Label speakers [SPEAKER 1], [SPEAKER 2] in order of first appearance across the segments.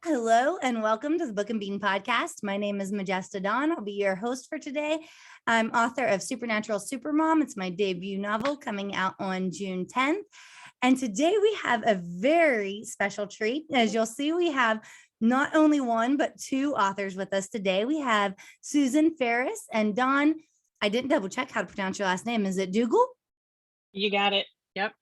[SPEAKER 1] Hello and welcome to the Book and Bean podcast. My name is Majesta Dawn. I'll be your host for today. I'm author of Supernatural Supermom. It's my debut novel coming out on June 10th. And today we have a very special treat. As you'll see, we have not only one, but two authors with us today. We have Susan Farris and Dawn. I didn't double check how to pronounce your last name. Is it Dugle?
[SPEAKER 2] You got it. Yep.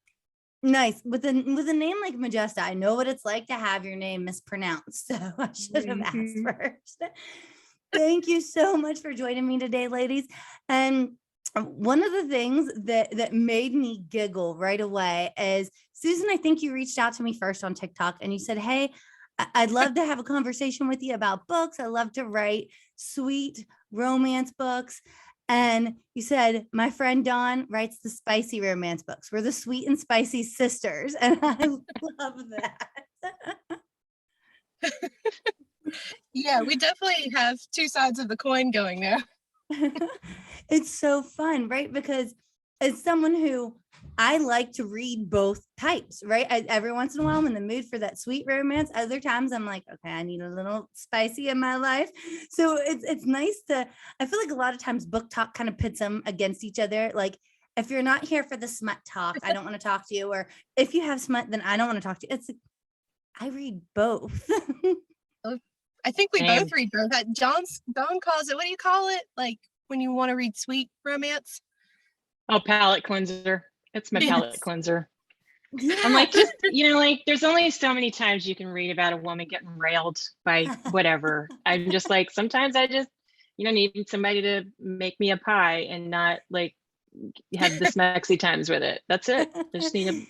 [SPEAKER 1] Nice. With a name like Majesta, I know what it's like to have your name mispronounced. So I should have asked first. Thank you so much for joining me today, ladies. And one of the things that made me giggle right away is, Susan, I think you reached out to me first on TikTok and you said, hey, I'd love to have a conversation with you about books. I love to write sweet romance books. And you said, my friend Dawn writes the spicy romance books. We're the sweet and spicy sisters. And I love that.
[SPEAKER 3] Yeah, we definitely have two sides of the coin going there.
[SPEAKER 1] It's so fun, right? Because as someone who I like to read both types, right? Every once in a while, I'm in the mood for that sweet romance. Other times I'm like, okay, I need a little spicy in my life. So it's nice to, I feel like a lot of times book talk kind of pits them against each other. Like, if you're not here for the smut talk, I don't want to talk to you. Or if you have smut, then I don't want to talk to you. It's like, I read both.
[SPEAKER 3] I think we both read both. Dawn calls it, what do you call it? Like when you want to read sweet romance?
[SPEAKER 2] Oh, palate cleanser. It's my palate cleanser.
[SPEAKER 1] Yeah.
[SPEAKER 2] I'm like, just, like there's only so many times you can read about a woman getting railed by whatever. I'm just like, sometimes I just, need somebody to make me a pie and not like have the smexy times with it. That's it. I just need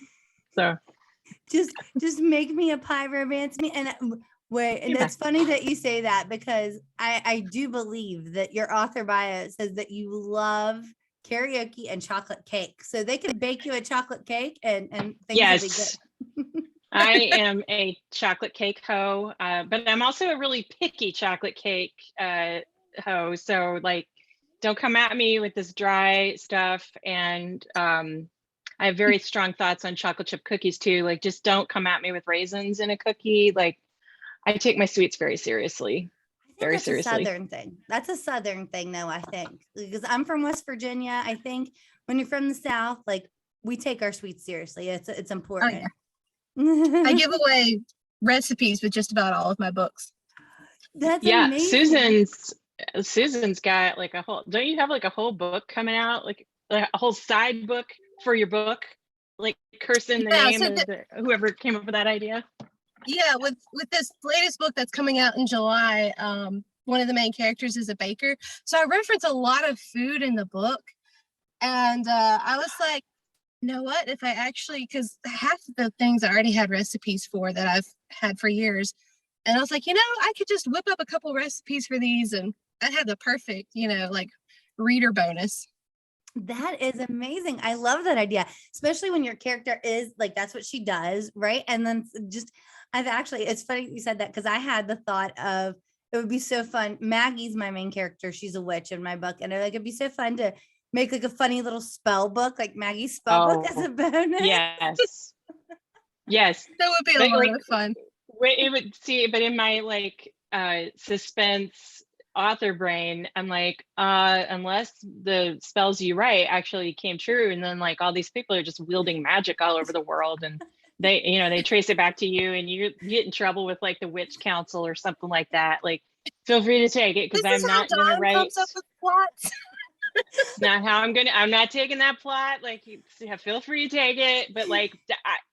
[SPEAKER 1] just make me a pie, romance me. And wait, and it's funny that you say that, because I do believe that your author bio says that you love karaoke and chocolate cake. So they can bake you a chocolate cake and things will be good.
[SPEAKER 2] I am a chocolate cake hoe, but I'm also a really picky chocolate cake hoe. So like, don't come at me with this dry stuff. And I have very strong thoughts on chocolate chip cookies too. Like, just don't come at me with raisins in a cookie. Like, I take my sweets very seriously. Very seriously.
[SPEAKER 1] A Southern thing. That's a Southern thing, though, I think, because I'm from West Virginia. I think when you're from the South, like, we take our sweets seriously. It's important.
[SPEAKER 3] Oh, yeah. I give away recipes with just about all of my books.
[SPEAKER 1] That's amazing.
[SPEAKER 2] Susan's got like a whole, don't you have like a whole book coming out, like a whole side book for your book, like cursing the name of whoever came up with that idea?
[SPEAKER 3] Yeah, with this latest book that's coming out in July, one of the main characters is a baker. So I reference a lot of food in the book. And I was like, you know what, if I actually, because half of the things I already had recipes for that I've had for years. And I was like, I could just whip up a couple recipes for these and I'd have the perfect, like reader bonus.
[SPEAKER 1] That is amazing. I love that idea, especially when your character is like, that's what she does, right? And then it's funny you said that, because I had the thought of, it would be so fun. Maggie's my main character. She's a witch in my book. And it'd be so fun to make like a funny little spell book, like Maggie's spell book as a bonus.
[SPEAKER 2] Yes. Yes.
[SPEAKER 3] That would be a lot of fun.
[SPEAKER 2] It would but in my like suspense author brain, I'm like, unless the spells you write actually came true, and then like all these people are just wielding magic all over the world, and they trace it back to you, and you get in trouble with like the witch council or something like that. Like, feel free to take it, because I'm not gonna write.
[SPEAKER 3] Comes up with plots.
[SPEAKER 2] Not how I'm not taking that plot. Like, feel free to take it, but like,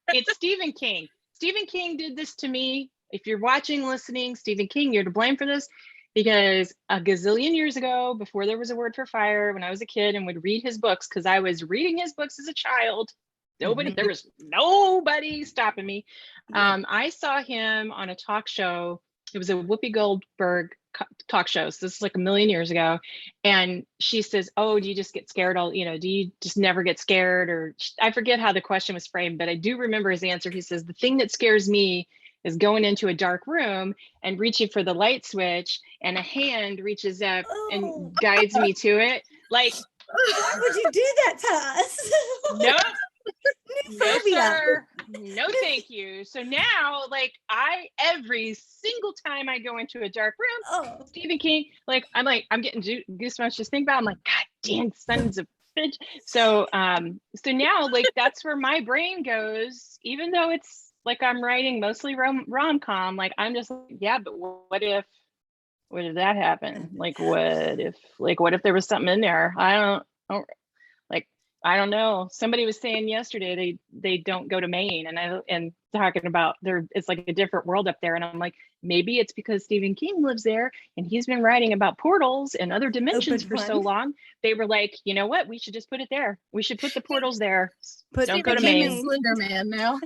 [SPEAKER 2] it's Stephen King. Stephen King did this to me. If you're watching, listening, Stephen King, you're to blame for this. Because a gazillion years ago, before there was a word for fire, when I was a kid and would read his books, because I was reading his books as a child, there was nobody stopping me. I saw him on a talk show. It was a Whoopi Goldberg talk show. So this is like a million years ago. And she says, oh, do you just get scared do you just never get scared? Or I forget how the question was framed, but I do remember his answer. He says, the thing that scares me is going into a dark room and reaching for the light switch, and a hand reaches up and guides me to it. Like,
[SPEAKER 1] why would you do that to us?
[SPEAKER 2] Nope. No, sir. No, thank you. So now, like, every single time I go into a dark room,
[SPEAKER 1] Oh,
[SPEAKER 2] Stephen King, like, I'm getting goosebumps just think about it. I'm like, God damn sons of bitch. So, so now, like, that's where my brain goes, even though it's like I'm writing mostly rom-com, like, I'm just like, yeah, but what if that happened? Like, what if there was something in there? I don't like, I don't know. Somebody was saying yesterday they don't go to Maine, and talking about it's like a different world up there. And I'm like, maybe it's because Stephen King lives there and he's been writing about portals and other dimensions for so long. They were like, you know what? We should just put it there. We should put the portals there. Don't go to
[SPEAKER 3] King
[SPEAKER 2] Maine.
[SPEAKER 3] is Slender Man now.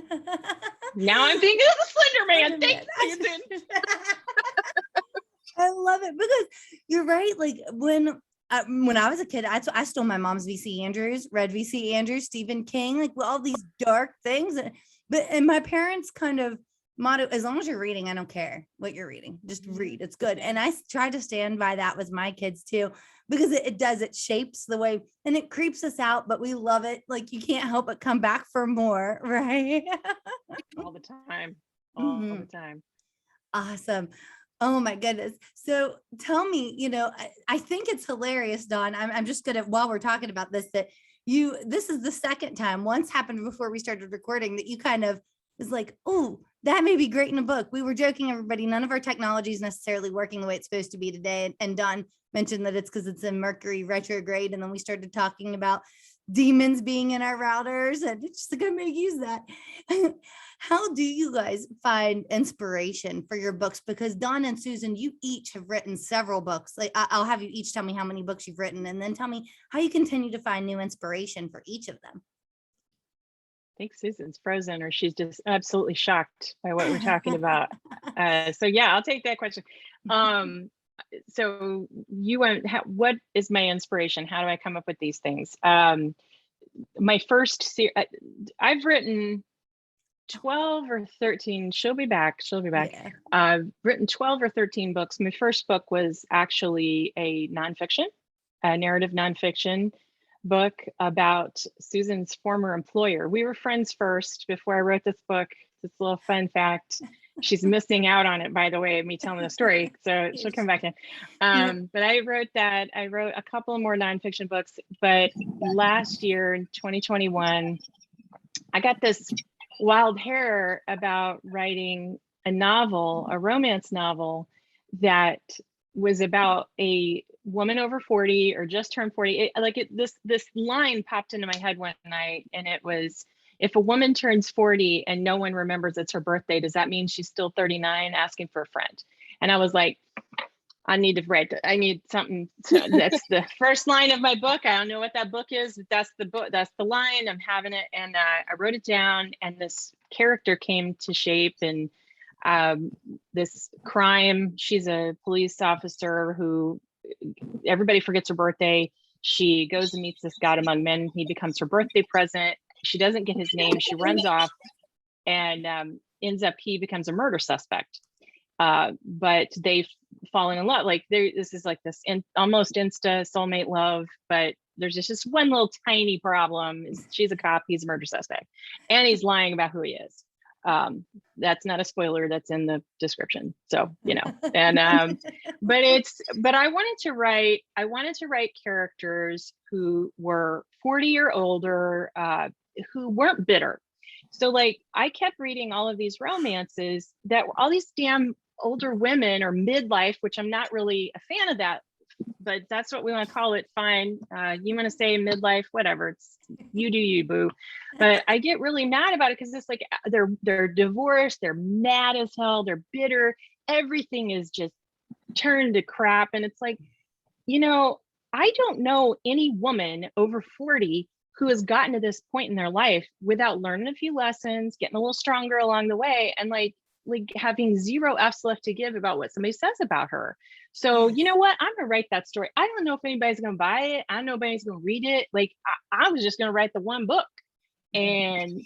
[SPEAKER 2] Now I'm thinking of the Slender Man. Thanks, Susan.
[SPEAKER 1] I love it because you're right. Like when I was a kid, I stole my mom's VC Andrews, read VC Andrews, Stephen King, like all these dark things. And my parents kind of motto, as long as you're reading, I don't care what you're reading, just read, it's good. And I try to stand by that with my kids too, because it shapes the way, and it creeps us out, but we love it. Like you can't help but come back for more, right?
[SPEAKER 2] All the time. All the time.
[SPEAKER 1] Awesome. Oh my goodness. So tell me, I think it's hilarious, Dawn. I'm just gonna, while we're talking about this, that this is the second time, once happened before we started recording, that you kind of was like, oh, that may be great in a book. We were joking, everybody, none of our technology is necessarily working the way it's supposed to be today. And Dawn mentioned that it's because it's in Mercury retrograde. And then we started talking about demons being in our routers, and it's just gonna make use that. How do you guys find inspiration for your books? Because Dawn and Susan, you each have written several books. Like I'll have you each tell me how many books you've written, and then tell me how you continue to find new inspiration for each of them.
[SPEAKER 2] I think Susan's frozen, or she's just absolutely shocked by what we're talking about. So yeah, I'll take that question. So you went, what is my inspiration? How do I come up with these things? My first I've written 12 or 13, she'll be back. Yeah. I've written 12 or 13 books. My first book was actually a narrative nonfiction book about Susan's former employer. We were friends first before I wrote this book. This little fun fact. She's missing out on it, by the way, me telling the story. So she'll come back in. But I wrote a couple more nonfiction books. But last year in 2021, I got this wild hair about writing a romance novel that was about a woman over 40 or just turned 40. This line popped into my head one night, and it was, if a woman turns 40 and no one remembers it's her birthday, does that mean she's still 39 asking for a friend? And I was like, I need something. That's the first line of my book. I don't know what that book is, but that's the book. That's the line. I'm having it. And I wrote it down, and this character came to shape, and this crime. She's a police officer who everybody forgets her birthday. She goes and meets this god among men. He becomes her birthday present. She doesn't get his name. She runs off, and he becomes a murder suspect. But they've fallen in love. Like this is like this almost insta soulmate love, but there's just one little tiny problem. She's a cop, he's a murder suspect, and he's lying about who he is. That's not a spoiler, that's in the description. So, and but I wanted to write characters who were 40 or older, who weren't bitter. So like I kept reading all of these romances that were all these damn older women, or midlife, which I'm not really a fan of that, but that's what we want to call it. Fine. You want to say midlife, whatever. It's you do you, boo. But I get really mad about it because it's like they're divorced, they're mad as hell, they're bitter. Everything is just turned to crap. And it's like, I don't know any woman over 40 who has gotten to this point in their life without learning a few lessons, getting a little stronger along the way, and like having zero F's left to give about what somebody says about her. So you know what? I'm gonna write that story. I don't know if anybody's gonna buy it. I don't know if anybody's gonna read it. Like I was just gonna write the one book. And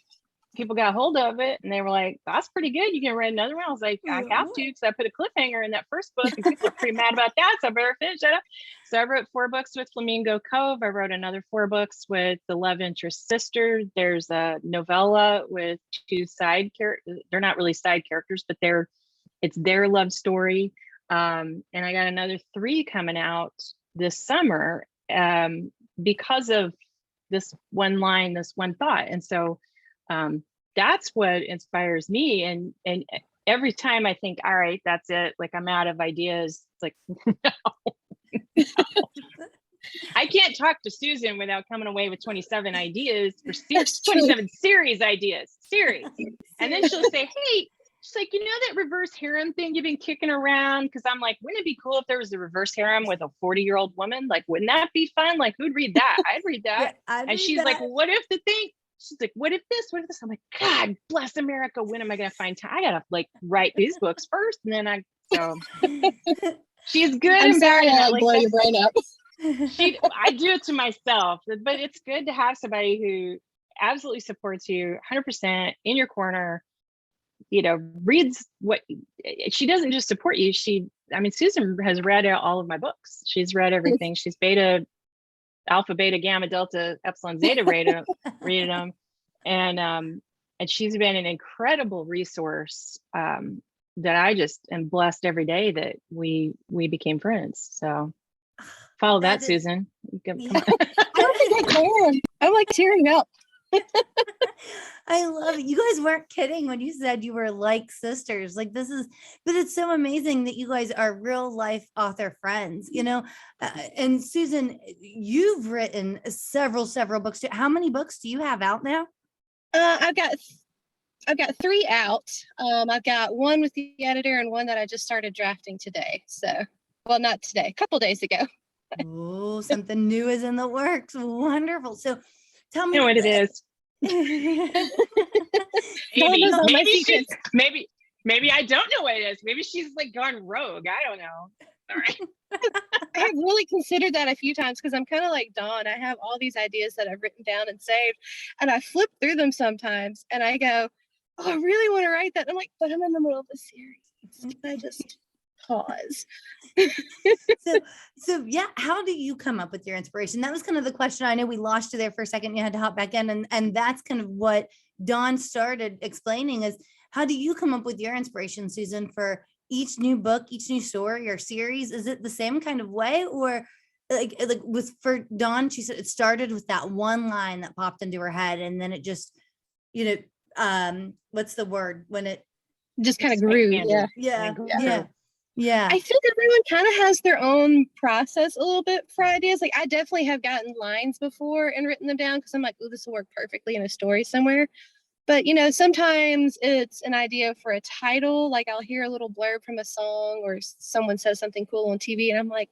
[SPEAKER 2] people got hold of it and they were like, that's pretty good. You can write another one. I was like, I have to, because I put a cliffhanger in that first book and people are pretty mad about that. So I better finish it up. So I wrote 4 books with Flamingo Cove. I wrote another 4 books with the love interest sister. There's a novella with 2 side characters. They're not really side characters, but it's their love story. And I got another 3 coming out this summer because of this one line, this one thought. And so that's what inspires me. And every time I think, all right, that's it, like I'm out of ideas, it's like, no. I can't talk to Susan without coming away with 27 ideas for 27 series ideas. And then she'll say, hey, she's like, you know that reverse harem thing you've been kicking around? Because I'm like, wouldn't it be cool if there was a reverse harem with a 40-year-old woman? Like, wouldn't that be fun? Like, who'd read that? I'd read that.
[SPEAKER 1] Yeah,
[SPEAKER 2] and she's like, well, what if the thing? She's like, what if this? What if this? I'm like, God bless America. When am I gonna find time? I gotta like write these books first, and then so she's good.
[SPEAKER 3] I'm sorry to
[SPEAKER 2] like,
[SPEAKER 3] blow your brain up.
[SPEAKER 2] I do it to myself, but it's good to have somebody who absolutely supports you 100% in your corner. Reads what she doesn't just support you. Susan has read out all of my books. She's read everything. She's alpha, beta, gamma, delta, epsilon, zeta read them. And she's been an incredible resource that I just am blessed every day that we became friends. So follow that Susan. Come on.
[SPEAKER 3] I don't think I can. I'm like tearing up.
[SPEAKER 1] I love it. You guys weren't kidding when you said you were like sisters. Like but it's so amazing that you guys are real life author friends, and Susan, you've written several books too. How many books do you have out now?
[SPEAKER 3] I've got 3 out. I've got one with the editor and one that I just started drafting today. So, well, not today, a couple days ago.
[SPEAKER 1] Oh, something new is in the works. Wonderful. So tell me
[SPEAKER 2] what it is. Maybe I don't know what it is. Maybe she's like gone rogue. I don't know. All right.
[SPEAKER 3] I have really considered that a few times because I'm kind of like Dawn. I have all these ideas that I've written down and saved, and I flip through them sometimes and I go, oh, I really want to write that. I'm like, but I'm in the middle of a series. I just pause.
[SPEAKER 1] So yeah, how do you come up with your inspiration? That was kind of the question. I know we lost you there for a second. You had to hop back in, and that's kind of what Dawn started explaining is how do you come up with your inspiration, Susan, for each new book, each new story or series? Is it the same kind of way, or like for Dawn, she said it started with that one line that popped into her head, and then it just, what's the word when it
[SPEAKER 3] just kind of grew?
[SPEAKER 1] Yeah.
[SPEAKER 3] I think everyone kind of has their own process a little bit for ideas. Like I definitely have gotten lines before and written them down because I'm like, oh, this will work perfectly in a story somewhere. But, sometimes it's an idea for a title. Like I'll hear a little blurb from a song or someone says something cool on TV and I'm like,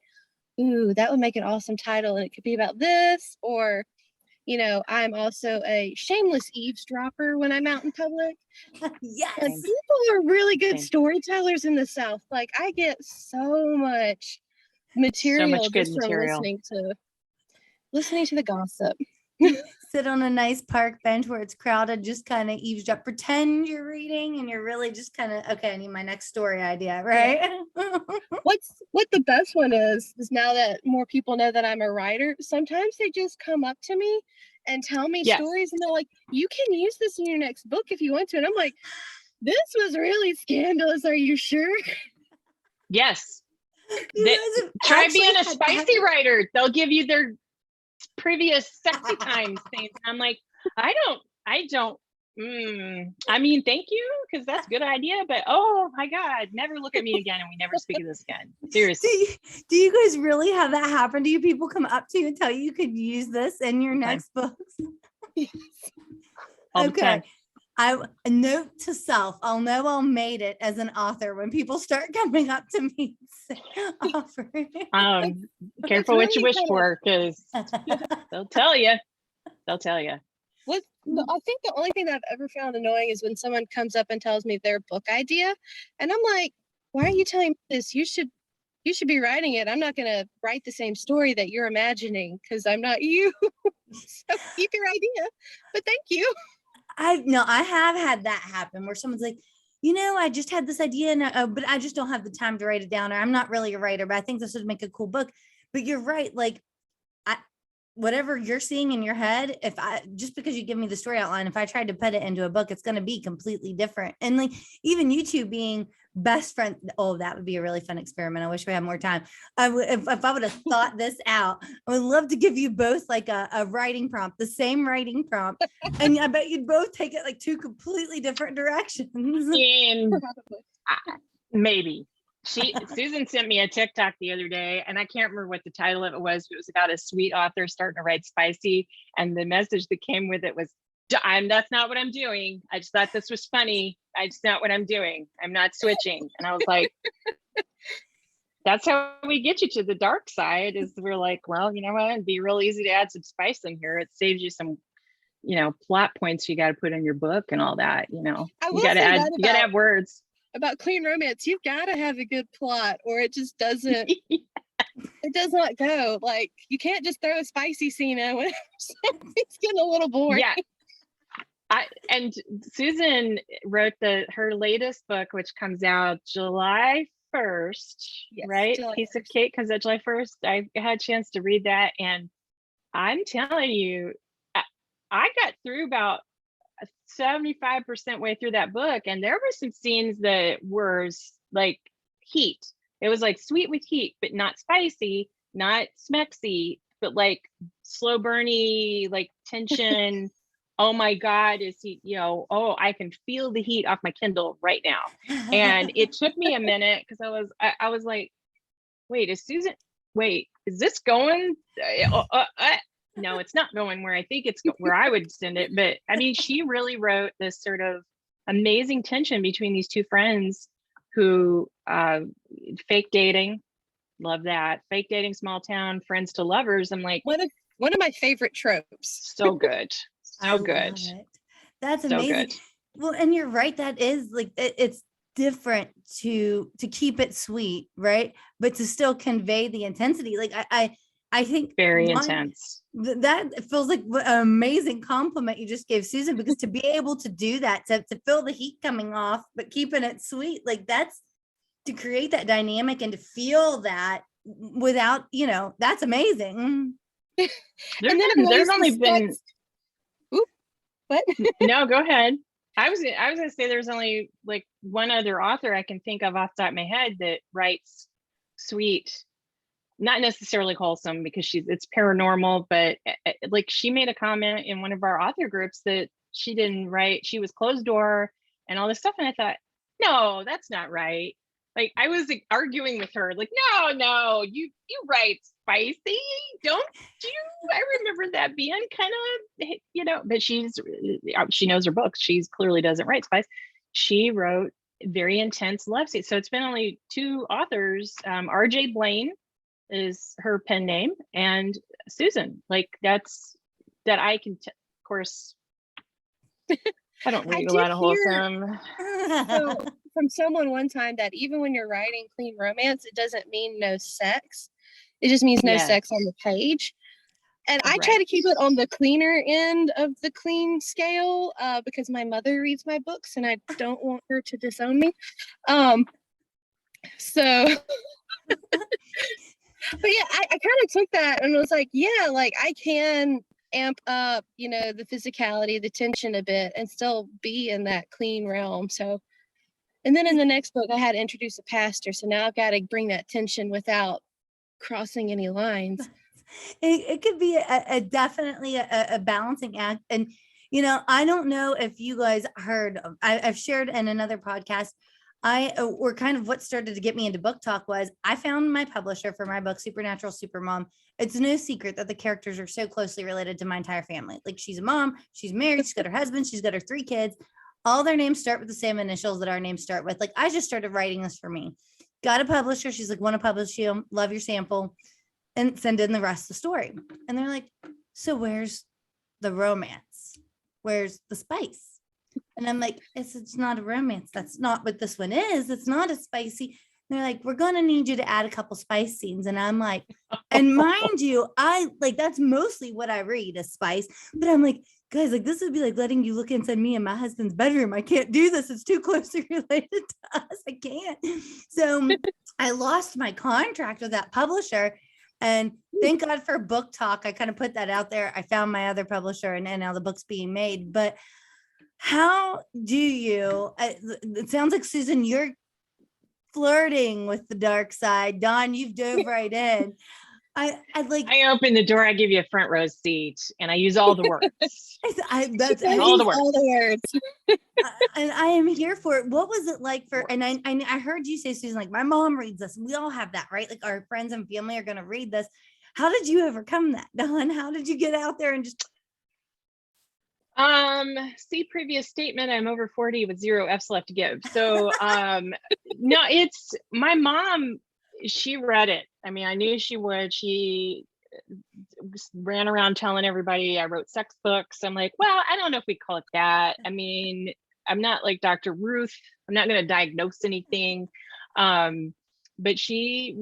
[SPEAKER 3] ooh, that would make an awesome title. And it could be about this. Or, I'm also a shameless eavesdropper when I'm out in public.
[SPEAKER 1] Yes.
[SPEAKER 3] And people are really good storytellers in the South. Like I get so much material just from listening to the gossip.
[SPEAKER 1] Sit on a nice park bench where it's crowded, just kind of eavesdrop, pretend you're reading and you're really just kind of, okay, I need my next story idea, right?
[SPEAKER 3] What the best one is now that more people know that I'm a writer, sometimes they just come up to me and tell me stories and they're like, you can use this in your next book if you want to. And I'm like, this was really scandalous. Are you sure?
[SPEAKER 2] Yes. Try being a spicy writer. They'll give you their previous sexy times things. I'm like, I don't thank you, because that's a good idea, but oh my God, never look at me again and we never speak of this again. Seriously.
[SPEAKER 1] Do you guys really have that happen? Do you people come up to you and tell you could use this in your next books? Okay. A note to self, I'll know I'll made it as an author when people start coming up to me offering.
[SPEAKER 2] Careful what you wish for, because they'll tell you.
[SPEAKER 3] I think the only thing that I've ever found annoying is when someone comes up and tells me their book idea, and I'm like, why are you telling me this? You should be writing it. I'm not going to write the same story that you're imagining because I'm not you. So keep your idea, but thank you.
[SPEAKER 1] I have had that happen where someone's like, I just had this idea, and but I just don't have the time to write it down, or I'm not really a writer, but I think this would make a cool book. But you're right, like whatever you're seeing in your head, if I just because you give me the story outline, if I tried to put it into a book, it's going to be completely different. And like even you two being best friend, oh, that would be a really fun experiment. I wish we had more time. If I would have thought this out, I would love to give you both like a writing prompt, the same writing prompt, and I bet you'd both take it like two completely different directions.
[SPEAKER 2] Maybe. Susan sent me a TikTok the other day, and I can't remember what the title of it was, but it was about a sweet author starting to write spicy. And the message that came with it was, that's not what I'm doing. I just thought this was funny. It's not what I'm doing. I'm not switching. And I was like, that's how we get you to the dark side, is we're like, well, you know what? It'd be real easy to add some spice in here. It saves you some, plot points you got to put in your book and all that, you got to have words.
[SPEAKER 3] About clean romance, you've got to have a good plot, or it just doesn't it does not go. Like, you can't just throw a spicy scene in when it's getting a little boring.
[SPEAKER 2] Yeah. And Susan wrote her latest book, which comes out July 1st, yes, right? July Piece 1st. Of Cake comes out July 1st. I had a chance to read that, and I'm telling you, I got through about 75% way through that book, and there were some scenes that were like heat. It was like sweet with heat, but not spicy, not smexy, but like slow burny, like tension. Oh my God, is he, I can feel the heat off my Kindle right now. And it took me a minute because I was like, wait, is this going? No, it's not going where I think it's where I would send it. But I mean, she really wrote this sort of amazing tension between these two friends who fake dating. Love that. Fake dating, small town, friends to lovers. I'm like,
[SPEAKER 3] one of my favorite tropes.
[SPEAKER 2] So good. So good.
[SPEAKER 1] That's amazing. So good. Well, and you're right. That is like, it's different to keep it sweet, right? But to still convey the intensity. Like I think
[SPEAKER 2] very intense.
[SPEAKER 1] That feels like an amazing compliment you just gave Susan, because to be able to do that, to feel the heat coming off, but keeping it sweet, like that's to create that dynamic and to feel that without, that's amazing.
[SPEAKER 2] There's only been.
[SPEAKER 3] Oop, what?
[SPEAKER 2] No, go ahead. I was gonna say there's only like one other author I can think of off the top of my head that writes sweet, not necessarily wholesome, because it's paranormal, but like she made a comment in one of our author groups that she didn't write, she was closed door and all this stuff. And I thought, no, that's not right. Like I was like, arguing with her, like, no, you write spicy, don't you? I remember that being kind of, but she knows her books. She clearly doesn't write spice. She wrote very intense love scenes. So it's been only two authors, RJ Blaine is her pen name, and Susan, like that I can of course I don't read a lot of wholesome.
[SPEAKER 3] So, from someone one time, that even when you're writing clean romance, it doesn't mean no sex, it just means no sex on the page. And I try to keep it on the cleaner end of the clean scale, because my mother reads my books and I don't want her to disown me. So but yeah, I kind of took that and was like, yeah, like I can amp up, the physicality, the tension a bit, and still be in that clean realm. So, and then in the next book, I had to introduce a pastor. So now I've got to bring that tension without crossing any lines.
[SPEAKER 1] It could be definitely a balancing act. And, I don't know if you guys heard, I've shared in another podcast, or kind of what started to get me into book talk was I found my publisher for my book, Supernatural Supermom. It's no secret that the characters are so closely related to my entire family. Like she's a mom, she's married, she's got her husband, she's got her 3 kids. All their names start with the same initials that our names start with. Like I just started writing this for me. Got a publisher. She's like, want to publish you? Love your sample. And send in the rest of the story. And they're like, so where's the romance? Where's the spice? And I'm like, it's not a romance. That's not what this one is. It's not a spicy. And they're like, we're going to need you to add a couple spice scenes. And I'm like, and mind you, I like, that's mostly what I read is spice. But I'm like, guys, like this would be like letting you look inside me and my husband's bedroom. I can't do this. It's too closely related to us. I can't. So I lost my contract with that publisher. And thank God for Book Talk. I kind of put that out there. I found my other publisher and now the book's being made. But how do you, it sounds like, Susan, you're flirting with the dark side. Dawn, you've dove right in. I
[SPEAKER 2] open the door, I give you a front row seat, and I use all the words.
[SPEAKER 1] That's
[SPEAKER 2] all the words.
[SPEAKER 3] All the words.
[SPEAKER 1] And I am here for it. What was it like for, and I heard you say, Susan, like my mom reads this. We all have that, right? Like our friends and family are going to read this. How did you overcome that, Dawn? How did you get out there and just?
[SPEAKER 2] See previous statement, I'm over 40 with 0 F's left to give. So, no, it's my mom, she read it. I mean, I knew she would. She ran around telling everybody I wrote sex books. I'm like, well, I don't know if we call it that. I mean, I'm not like Dr. Ruth. I'm not going to diagnose anything. But she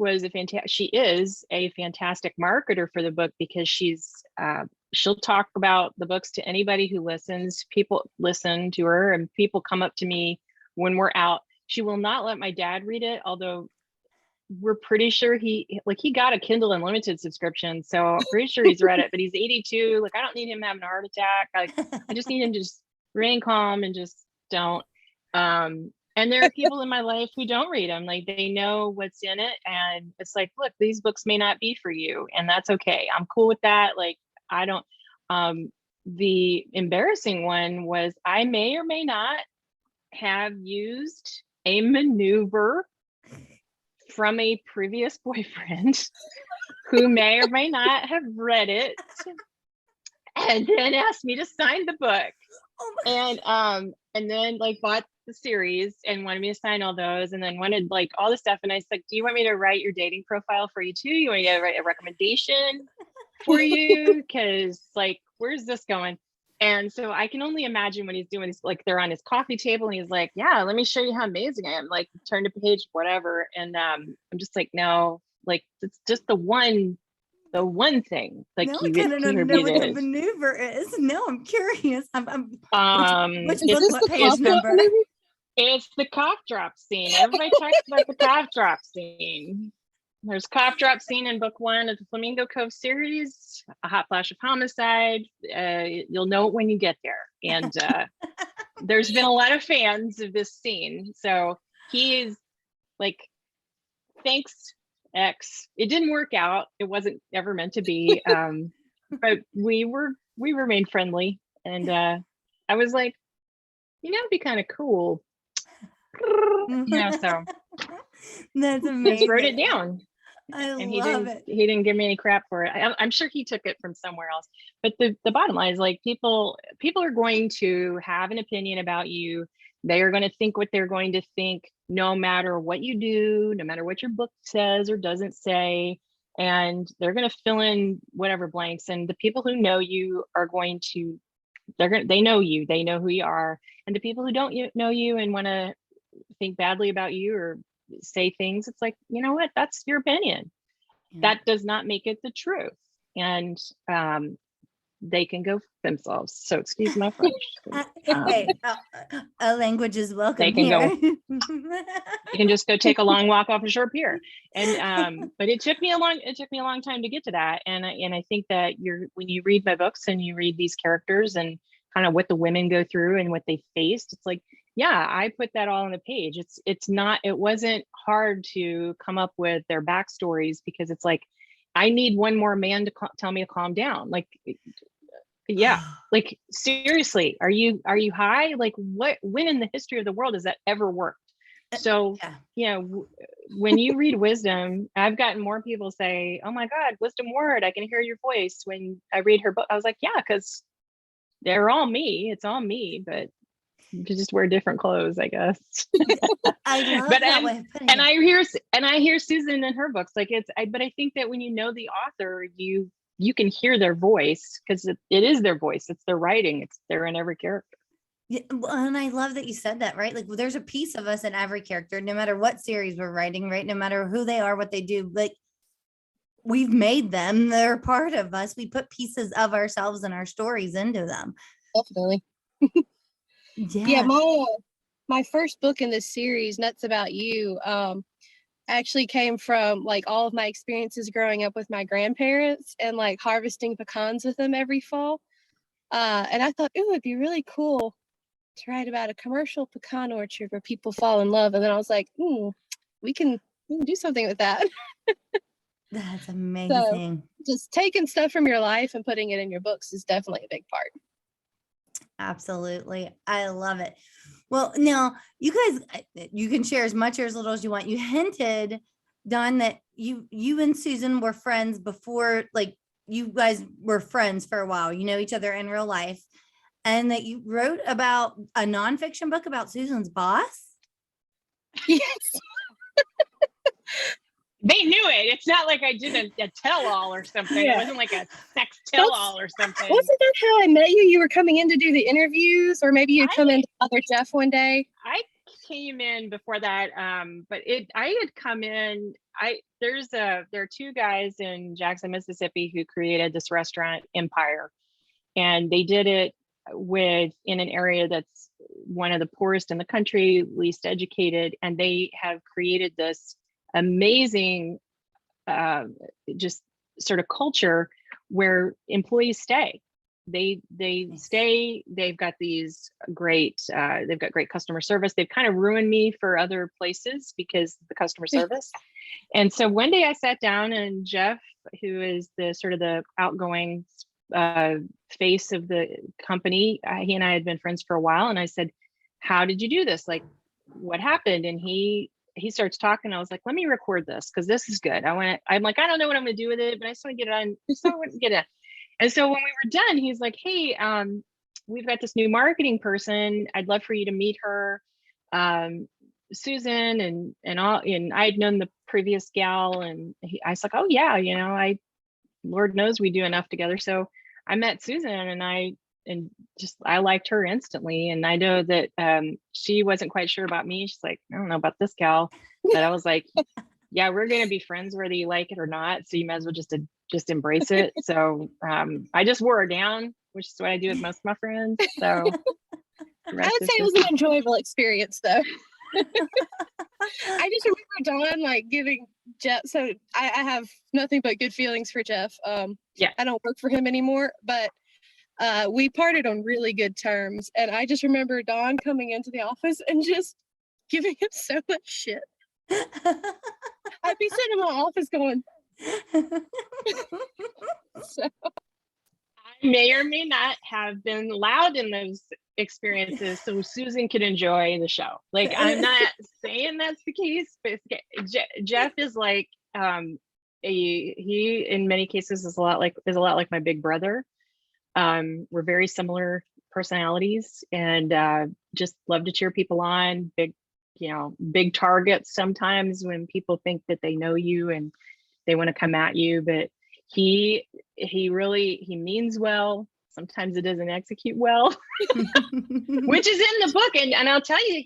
[SPEAKER 2] is a fantastic marketer for the book because she'll talk about the books to anybody who listens. People listen to her and people come up to me when we're out. She will not let my dad read it, although we're pretty sure he got a Kindle Unlimited subscription. So I'm pretty sure he's read it, but he's 82. Like, I don't need him having a heart attack. Like, I just need him to just remain calm and just don't. And there are people in my life who don't read them. Like, they know what's in it. And it's like, look, these books may not be for you. And that's okay. I'm cool with that. Like, I don't, the embarrassing one was I may or may not have used a maneuver from a previous boyfriend who may or may not have read it and then asked me to sign the book. And then like bought the series and wanted me to sign all those and then wanted like all the stuff. And I said, do you want me to write your dating profile for you too? You want me to write a recommendation for you? Cause like, where's this going? And so I can only imagine when he's doing this, like they're on his coffee table and he's like, yeah, let me show you how amazing I am. Like, turn to page, whatever. And I'm just like, no, like it's just the one thing. Like,
[SPEAKER 1] now I kind of know what the maneuver is. No, I'm curious. Which book, what page number?
[SPEAKER 2] It's the cough drop scene. Everybody talks about the cough drop scene. There's cough drop scene in book 1 of the Flamingo Cove series, a hot flash of homicide. You'll know it when you get there. And there's been a lot of fans of this scene. So he is like, thanks, X. It didn't work out. It wasn't ever meant to be. But we remained friendly. And I was like, it'd be kind of cool. Yeah, so
[SPEAKER 1] that's amazing.
[SPEAKER 2] Just wrote it down.
[SPEAKER 1] He
[SPEAKER 2] didn't give me any crap for it. I'm sure he took it from somewhere else. But the bottom line is like people are going to have an opinion about you. They are going to think what they're going to think, no matter what you do, no matter what your book says or doesn't say. And they're going to fill in whatever blanks. And the people who know you are going to, they know you, they know who you are. And the people who don't know you and want to think badly about you or say things, it's like, you know what, that's your opinion. Yeah. That does not make it the truth. And they can go themselves. So excuse my French.
[SPEAKER 1] Language is welcome.
[SPEAKER 2] They can
[SPEAKER 1] here.
[SPEAKER 2] go. You can just go take a long walk off a shore pier. And but it took me a long time to get to that. And I think that when you read my books and you read these characters and kind of what the women go through and what they faced, it's like, yeah, I put that all on the page. It wasn't hard to come up with their backstories because it's like, I need one more man to tell me to calm down. Like, yeah, like seriously, are you high? Like when in the history of the world has that ever worked? So, when you read Wisdom, I've gotten more people say, oh my God, Wisdom Ward, I can hear your voice when I read her book. I was like, yeah, because they're all me. It's all me, but you can just wear different clothes, I guess.
[SPEAKER 1] I love that way of putting it.
[SPEAKER 2] I hear Susan in her books. Like but I think that when you know the author, you can hear their voice because it is their voice. It's their writing. They're in every character.
[SPEAKER 1] Yeah, and I love that you said that, right? Like, well, there's a piece of us in every character, no matter what series we're writing, right? No matter who they are, what they do, like we've made them. They're part of us. We put pieces of ourselves and our stories into them.
[SPEAKER 3] definitely. Yeah, my first book in this series, Nuts About You, actually came from like all of my experiences growing up with my grandparents and like harvesting pecans with them every fall. And I thought, ooh, it'd be really cool to write about a commercial pecan orchard where people fall in love. And then I was like, we can do something with that.
[SPEAKER 1] That's
[SPEAKER 3] So
[SPEAKER 1] amazing.
[SPEAKER 3] just taking stuff from your life and putting it in your books is definitely a big part.
[SPEAKER 1] Absolutely. I love it. Well, now you guys, you can share as much or as little as you want. You hinted, Don, that you and Susan were friends before, like you guys were friends for a while. You know each other in real life, and that you wrote about a nonfiction book about Susan's boss.
[SPEAKER 3] Yes.
[SPEAKER 2] They knew it. It's not like I did a tell-all or something.
[SPEAKER 3] Yeah.
[SPEAKER 2] It wasn't like a sex tell-all or something.
[SPEAKER 3] Wasn't that how I met you? You were coming in to do the interviews, or maybe you'd come in to Other Jeff one day.
[SPEAKER 2] I came in before that, but I had come in. There are two guys in Jackson, Mississippi, who created this restaurant empire, and they did it in an area that's one of the poorest in the country, least educated, and they have created this amazing just sort of culture where employees stay. They stay. They've got great customer service. They've kind of ruined me for other places because of the customer service. And so one day I sat down, and Jeff, who is the sort of the outgoing face of the company, he and I had been friends for a while, and I said, how did you do this? Like, what happened? And he starts talking. I was like, let me record this because this is good. I'm like, I don't know what I'm going to do with it, but I just want to get it on. So I want to get it. And so when we were done, he's like, hey, we've got this new marketing person. I'd love for you to meet her, Susan, and all. And I had known the previous gal, and I was like, oh yeah, Lord knows we do enough together. So I met Susan, and I liked her instantly. And I know that she wasn't quite sure about me. She's like, I don't know about this gal, but I was like, yeah, we're gonna be friends whether you like it or not. So you might as well just embrace it. So I just wore her down, which is what I do with most of my friends. So
[SPEAKER 3] I would say it was an enjoyable experience, though. I just remember Dawn like giving Jeff. So I have nothing but good feelings for Jeff.
[SPEAKER 2] Yeah,
[SPEAKER 3] I don't work for him anymore, but we parted on really good terms. And I just remember Dawn coming into the office and just giving him so much shit. I'd be sitting in my office going. So.
[SPEAKER 2] I may or may not have been loud in those experiences so Susan could enjoy the show. Like, I'm not saying that's the case, but Jeff is like he in many cases is a lot like my big brother. We're very similar personalities, and just love to cheer people on. Big targets sometimes when people think that they know you and they want to come at you, but he means well. Sometimes it doesn't execute well, which is in the book. And I'll tell you,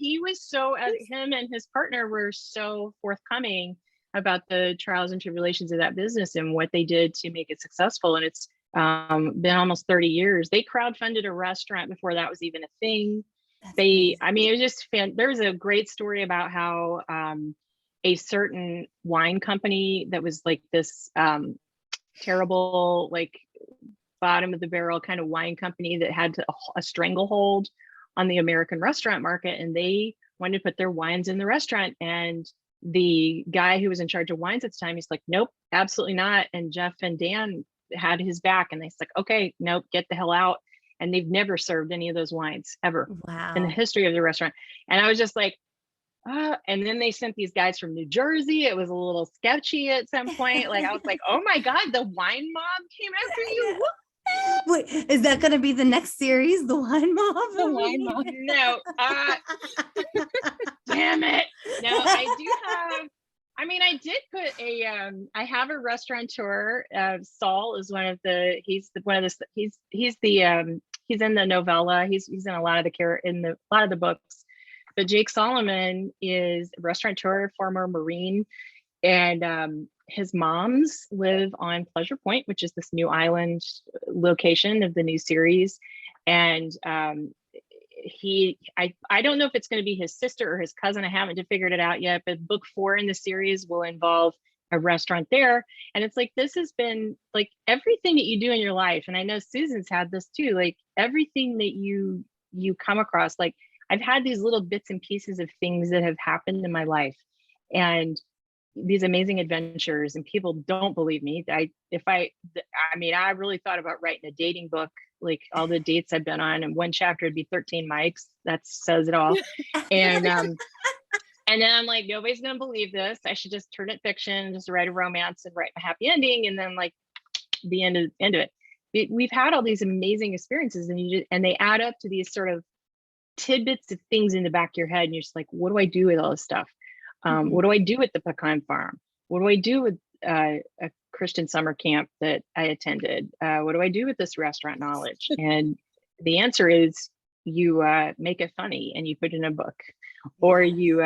[SPEAKER 2] him and his partner were so forthcoming about the trials and tribulations of that business and what they did to make it successful. And it's been almost 30 years. They crowdfunded a restaurant before that was even a thing. It was just there's a great story about how a certain wine company that was like this terrible, like bottom of the barrel kind of wine company that had a stranglehold on the American restaurant market, and they wanted to put their wines in the restaurant. And the guy who was in charge of wines at the time, he's like, nope, absolutely not. And Jeff and Dan had his back, and they're like, okay, nope, get the hell out. And they've never served any of those wines ever in the history of the restaurant. And I was just like, and then they sent these guys from New Jersey. It was a little sketchy at some point. Like, I was like, oh my God, the wine mob came after you.
[SPEAKER 1] Wait, is that going to be the next series? The wine mob?
[SPEAKER 3] The wine mob.
[SPEAKER 2] No. Damn it. No, I do have, I did put I have a restaurateur. Saul is he's in the novella. He's in a lot of a lot of the books. But Jake Solomon is a restaurateur, former Marine, and his moms live on Pleasure Point, which is this new island location of the new series. And I don't know if it's going to be his sister or his cousin. I haven't figured it out yet, but book 4 in the series will involve a restaurant there. And it's like, this has been like everything that you do in your life. And I know Susan's had this too, like everything that you come across, like I've had these little bits and pieces of things that have happened in my life and these amazing adventures, and people don't believe me. I really thought about writing a dating book, like all the dates I've been on, and one chapter would be 13 mics. That says it all. And then I'm like, nobody's gonna believe this. I should just turn it fiction, just write a romance and write a happy ending, and then like the end of it. We've had all these amazing experiences, and they add up to these sort of tidbits of things in the back of your head, and you're just like, what do I do with all this stuff? What do I do with the pecan farm? What do I do with a Christian summer camp that I attended? What do I do with this restaurant knowledge? And the answer is you make it funny and you put it in a book, or you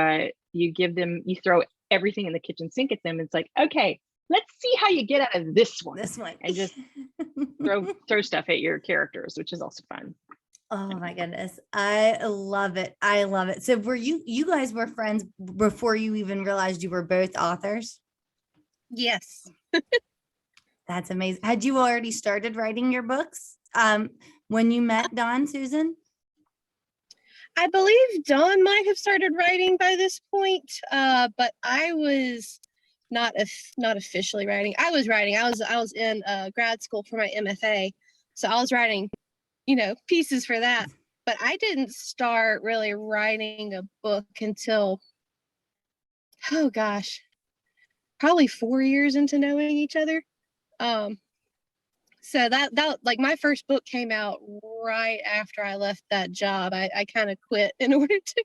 [SPEAKER 2] throw everything in the kitchen sink at them. It's like, okay, let's see how you get out of this one. And just throw stuff at your characters, which is also fun.
[SPEAKER 1] Oh my goodness. I love it. I love it. So you guys were friends before you even realized you were both authors?
[SPEAKER 3] Yes.
[SPEAKER 1] That's amazing. Had you already started writing your books when you met Dawn, Susan?
[SPEAKER 3] I believe Dawn might have started writing by this point, but I was not officially writing. I was writing. I was in grad school for my MFA, so I was writing, pieces for that. But I didn't start really writing a book until, oh gosh, probably 4 years into knowing each other. So that like my first book came out right after I left that job. I kind of quit in order to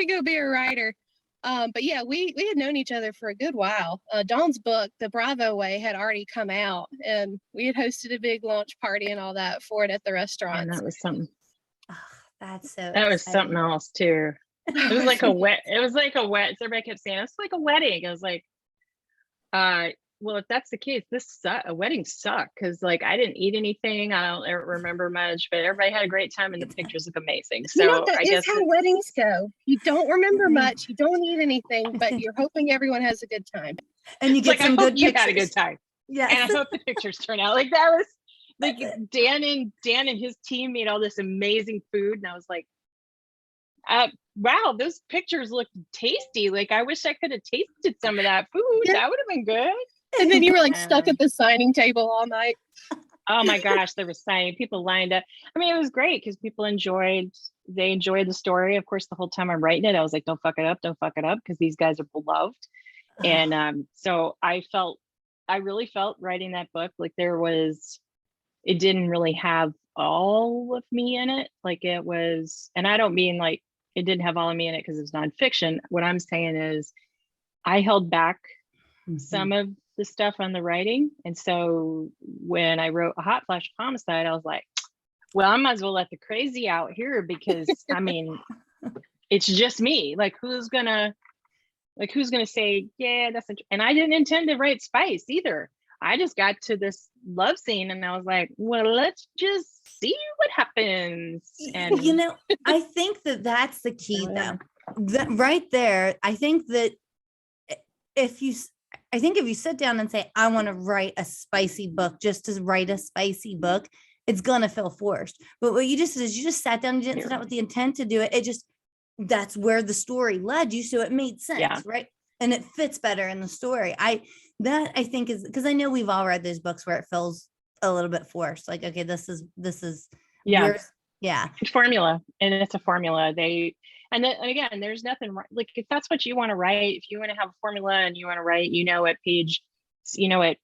[SPEAKER 3] go be a writer. But yeah, we had known each other for a good while. Dawn's book, The Bravo Way, had already come out, and we had hosted a big launch party and all that for it at the restaurant.
[SPEAKER 2] And that was something.
[SPEAKER 1] Oh, that's so
[SPEAKER 2] That was
[SPEAKER 1] exciting.
[SPEAKER 2] something else too. It was like a wet. It was like a wet. Everybody kept saying it's like a wedding. I was like, well, if that's the case, a wedding sucked, because like I didn't eat anything. I don't remember much, but everybody had a great time and the pictures look amazing. So
[SPEAKER 3] that
[SPEAKER 2] I
[SPEAKER 3] is
[SPEAKER 2] guess
[SPEAKER 3] how weddings go. You don't remember much, you don't eat anything, but you're hoping everyone has a good time.
[SPEAKER 1] And you get some good
[SPEAKER 2] you
[SPEAKER 1] pictures.
[SPEAKER 2] had a good time.
[SPEAKER 1] Yeah.
[SPEAKER 2] And I hope the pictures turn out like that. Was like Dan and his team made all this amazing food, and I was like, wow, those pictures look tasty. Like I wish I could have tasted some of that food.
[SPEAKER 3] Yeah.
[SPEAKER 2] That would have been good.
[SPEAKER 3] And then you were like stuck at the signing table all night.
[SPEAKER 2] Oh my gosh, there was signing. People lined up. I mean, it was great because people enjoyed the story. Of course, the whole time I'm writing it, I was like, don't fuck it up, because these guys are beloved. And so I really felt writing that book like it didn't really have all of me in it. Like it was, and I don't mean like it didn't have all of me in it because it's nonfiction. What I'm saying is I held back some of the stuff on the writing. And so when I wrote A Hot Flash of Homicide, I was like, well, I might as well let the crazy out here, because I mean, it's just me. Like who's gonna say, yeah, and I didn't intend to write spice either. I just got to this love scene and I was like, well, let's just see what happens. And
[SPEAKER 1] I think that's the key though. Right there, I think that if you sit down and say, I want to write a spicy book, just to write a spicy book, it's gonna feel forced. But what you just did is you just sat down and didn't set out with the intent to do it. That's where the story led you. So it made sense, right? And it fits better in the story. I think is because I know we've all read those books where it feels a little bit forced. Like, okay, this is
[SPEAKER 2] it's formula, and it's a formula. And again, there's nothing like if that's what you want to write, if you want to have a formula and you want to write, at page, at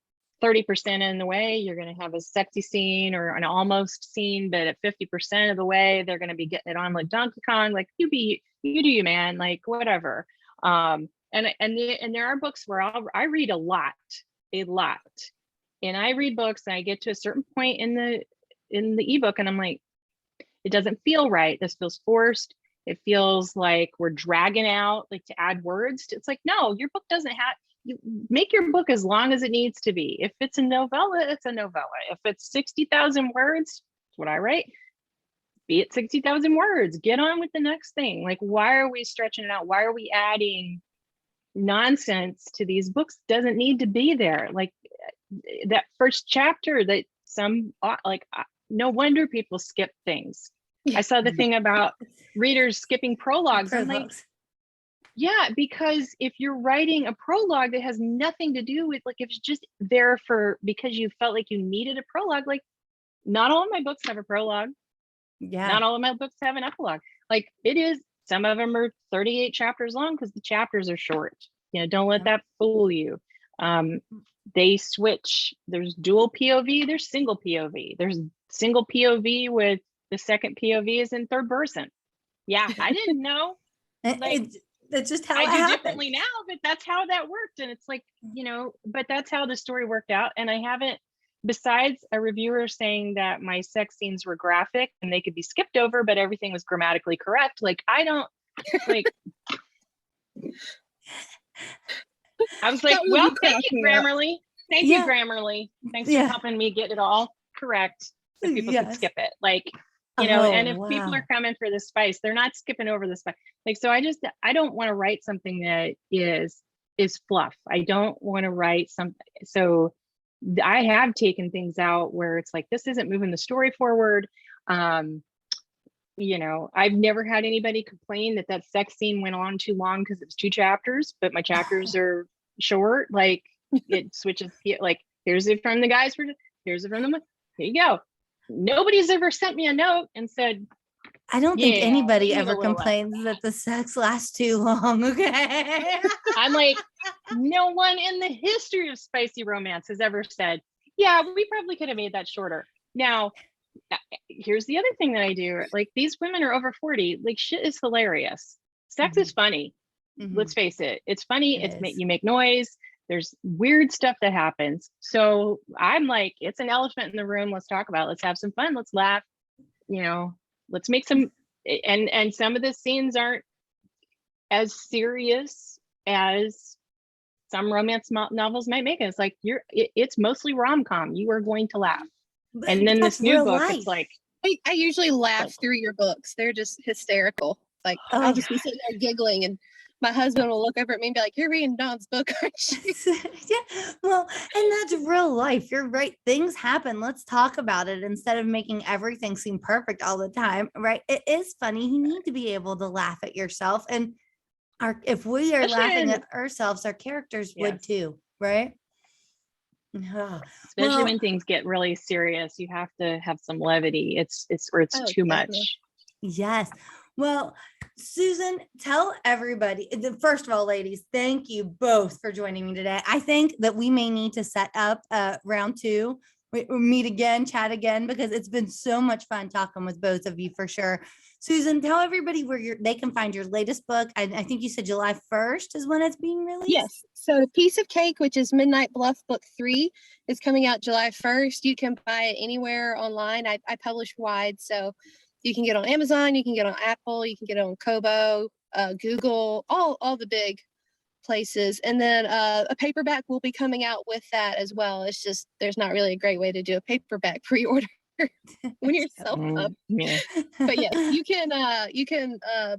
[SPEAKER 2] 30% in the way, you're going to have a sexy scene or an almost scene, but at 50% of the way, they're going to be getting it on like Donkey Kong. Like you do you, man, like whatever. And there are books where I read a lot, and I read books and I get to a certain point in the ebook and I'm like, it doesn't feel right. This feels forced. It feels like we're dragging out, like to add words. It's like, no, your book doesn't have, you make your book as long as it needs to be. If it's a novella, it's a novella. If it's 60,000 words, what I write. Be it 60,000 words, get on with the next thing. Like, why are we stretching it out? Why are we adding nonsense to these books? Doesn't need to be there. Like that first chapter that no wonder people skip things. I saw the thing about readers skipping prologues. I'm like, yeah, because if you're writing a prologue that has nothing to do with, like, if it's just there because you felt like you needed a prologue, like, not all of my books have a prologue.
[SPEAKER 1] Yeah.
[SPEAKER 2] Not all of my books have an epilogue. Like, it is, some of them are 38 chapters long because the chapters are short. Don't let that fool you. They switch. There's dual POV, there's single POV. There's single POV with the second POV is in third person. Yeah, I didn't know. Like,
[SPEAKER 1] that's just how
[SPEAKER 2] I do
[SPEAKER 1] happens.
[SPEAKER 2] differently now, but that's how that worked. And it's like, but that's how the story worked out. And I haven't, besides a reviewer saying that my sex scenes were graphic and they could be skipped over, but everything was grammatically correct. Like, I don't, like, I was like, well, thank you, Grammarly. Thank you, Grammarly. Thanks for helping me get it all correct so people could skip it. Like, and if people are coming for the spice, they're not skipping over the spice. Like, so I don't want to write something that is fluff. I don't want to write something. So I have taken things out where it's like, this isn't moving the story forward. I've never had anybody complain that sex scene went on too long because it was 2 chapters, but my chapters are short. Like, it switches, like, here's it from the guys, here's it from the, here you go. Nobody's ever sent me a note and said,
[SPEAKER 1] I don't think anybody ever complains that the sex lasts too long. Okay.
[SPEAKER 2] I'm like, no one in the history of spicy romance has ever said, yeah, we probably could have made that shorter. Now, here's the other thing that I do. Like, these women are over 40. Like, shit is hilarious. Sex is funny. Let's face it. It's funny. You make noise. There's weird stuff that happens. So I'm like, it's an elephant in the room. Let's talk about it. Let's have some fun. Let's laugh. Let's make some, and some of the scenes aren't as serious as some romance novels might make it. It's like, it's mostly rom-com. You are going to laugh. And then this new book, it's like,
[SPEAKER 3] I usually laugh through your books. They're just hysterical. Like, I'll just be sitting there giggling, and my husband will look over at me and be like, you're reading Dawn's book, aren't you?
[SPEAKER 1] Yeah, well, and that's real life. You're right. Things happen. Let's talk about it instead of making everything seem perfect all the time, right? It is funny. You need to be able to laugh at yourself. And if we are laughing at ourselves, our characters would too, right?
[SPEAKER 2] Especially when things get really serious, you have to have some levity. It's too much.
[SPEAKER 1] Yes. Well, Susan, tell everybody, first of all, ladies, thank you both for joining me today. I think that we may need to set up round 2, we meet again, chat again, because it's been so much fun talking with both of you for sure. Susan, tell everybody where they can find your latest book. I think you said July 1st is when it's being released.
[SPEAKER 3] Yes. So Piece of Cake, which is Midnight Bluff Book 3, is coming out July 1st. You can buy it anywhere online. I publish wide, so you can get on Amazon, you can get on Apple, you can get on Kobo, Google, all the big places. And then a paperback will be coming out with that as well. It's just, there's not really a great way to do a paperback pre-order when you're self-pub.
[SPEAKER 2] Yeah.
[SPEAKER 3] But yes, you can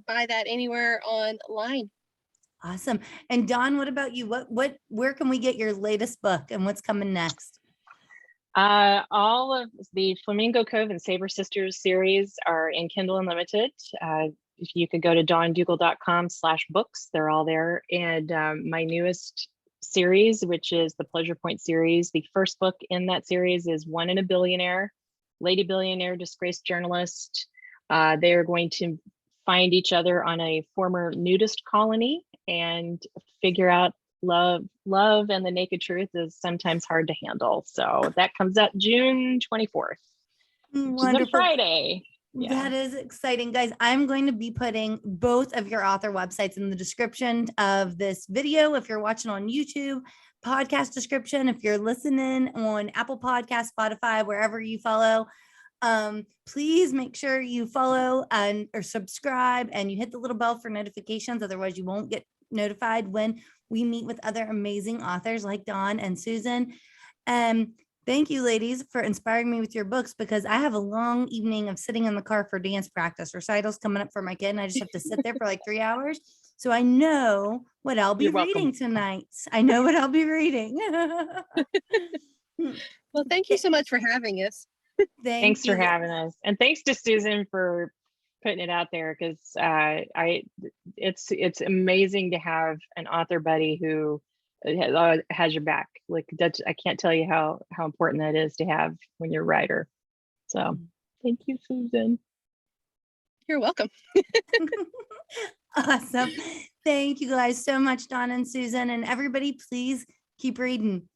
[SPEAKER 3] buy that anywhere online.
[SPEAKER 1] Awesome. And Dawn, what about you? Where can we get your latest book and what's coming next?
[SPEAKER 2] All of the Flamingo Cove and Saber Sisters series are in Kindle Unlimited. If you could go to dawndugle.com/books, they're all there. And my newest series, which is the Pleasure Point series, the first book in that series is One in a Billionaire, Lady Billionaire, disgraced journalist. They are going to find each other on a former nudist colony and figure out love and the naked truth is sometimes hard to handle. So that comes out June 24th, which is a Friday. Yeah.
[SPEAKER 1] That is exciting, guys. I'm going to be putting both of your author websites in the description of this video. If you're watching on YouTube, podcast description. If you're listening on Apple Podcasts, Spotify, wherever you follow, please make sure you follow or subscribe and you hit the little bell for notifications. Otherwise you won't get notified when we meet with other amazing authors like Dawn and Susan. Thank you, ladies, for inspiring me with your books, because I have a long evening of sitting in the car for dance practice. Recitals coming up for my kid, and I just have to sit there for like 3 hours. So I know what I'll be
[SPEAKER 2] You're welcome.
[SPEAKER 1] reading tonight. I know what I'll be reading.
[SPEAKER 3] Well, thank you so much for having us.
[SPEAKER 2] Thanks for
[SPEAKER 1] you.
[SPEAKER 2] having us, and thanks to Susan for putting it out there, because it's amazing to have an author buddy who has your back. Like that's, I can't tell you how important that is to have when you're a writer. So thank you, Susan.
[SPEAKER 3] You're welcome.
[SPEAKER 1] Awesome. Thank you guys so much, Dawn and Susan, and everybody, please keep reading.